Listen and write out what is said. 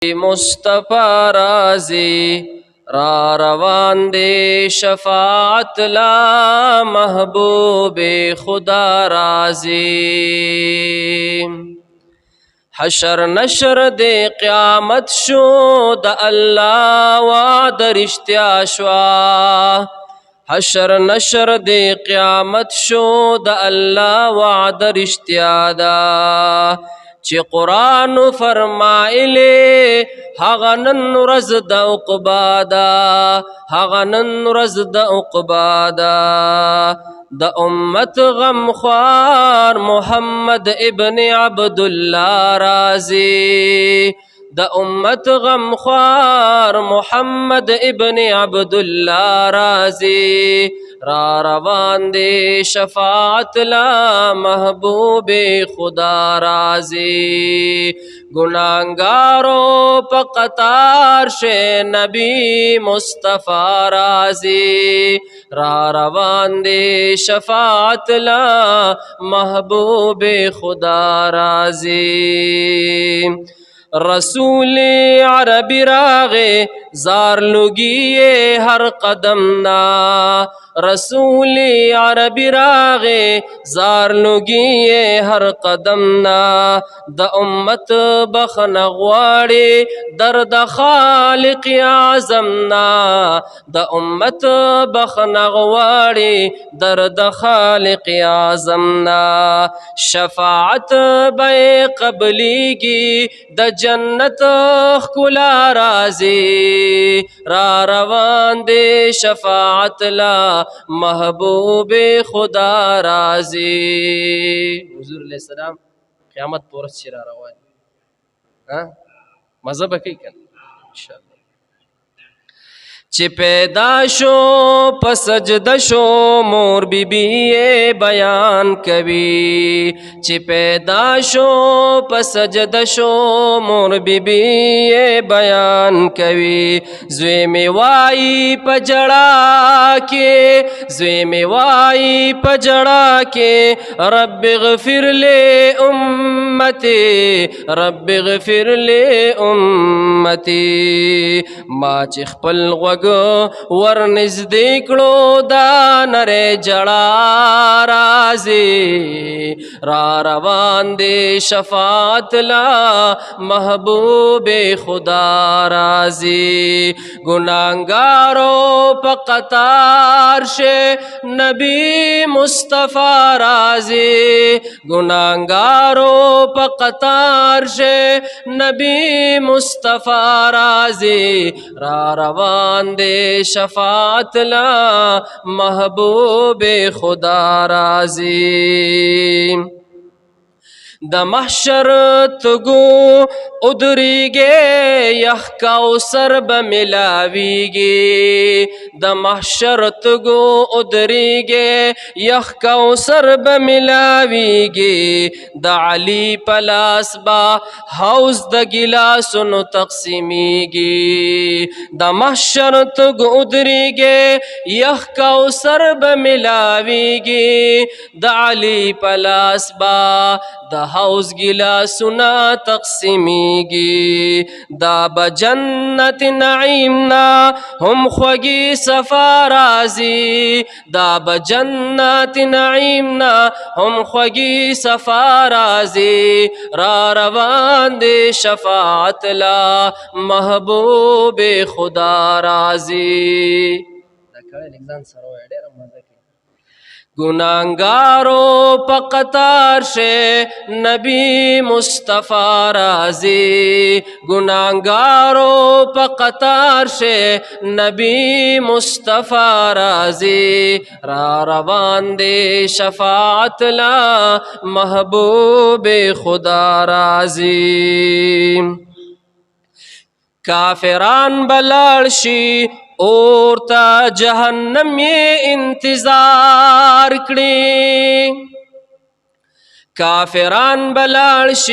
مصطفی راضی را روان دے شفاعت لا محبوب خدا راضی حشر نشر دے قیامت شو دا اللہ وعد رشتیا شوا حشر نشر دے قیامت شو دا اللہ وعد رشتیا دا چی قرآن فرمائلے حغنن رزد اقبادا حغنن رزد اقبادا دا امت غمخوار محمد ابن عبداللہ رازی دا امت غمخوار محمد ابن عبداللہ رازی را روان دے شفاعت لا محبوب خدا رازی گناہگاروں پا قطار شے نبی مصطفی رازی را روان دے شفاعت لا محبوب خدا رازی رسول عربی راغے زار لگیے ہر قدم نا رسول عربی راغے زار لگیے ہر قدم نا دا امت بخن غواڑی درد خالق اعظم نا دا امت بخن غواڑی درد خالق اعظم نا شفاعت بے قبلی کی دا جنت خلا رازی را روان دے شفاعت لا محبوب خدا رازی حضور علیہ السلام قیامت پورس چرا روان مزہ بکی کن انشاءاللہ چی پیدا شو پسجد شو مور بی بی بیان کبی چی پیدا شو پسجد شو مور بی بی بیان کبی زوی میں وائی پجڑا کے زوی میں وائی پجڑا کے رب اغفر لے امتی رب اغفر لے امتی ما چی خپل ورنزدی کړو دا نره جڑا رازی را روان دے شفاعت لا محبوب خدا رازی گناہگاروں پا قطار شے نبی مصطفی رازی گناہگاروں پا قطار شے نبی مصطفی رازی را روان دے شفاعت لا محبوب خدا رازی دا محشر تگو ادری گے یخ کوثر بملاوی گے دا محشر تگو ادری گے یخ کوثر بملاوی گے دا علی پلاس با حوض دا گلاسن تقسیمی گے دا محشر تگو ادری گے یخ کوثر بملاوی گے دا علی پلاس با دا حوض گلاسنا تقسیمی گی دا بجنت نعیمنا ہم خوگی صفا رازی دا بجنت نعیمنا ہم خوگی صفا رازی را روان دے شفاعت لا محبوب خدا رازی گناہگاروں پا قطار شے نبی مصطفی رازی گناہگاروں پا قطار شے نبی مصطفی رازی را روان دے شفاعت لا محبوب خدا رازی کافران بلارشی اور تا جہنم یہ انتظار کری کافران بلارشی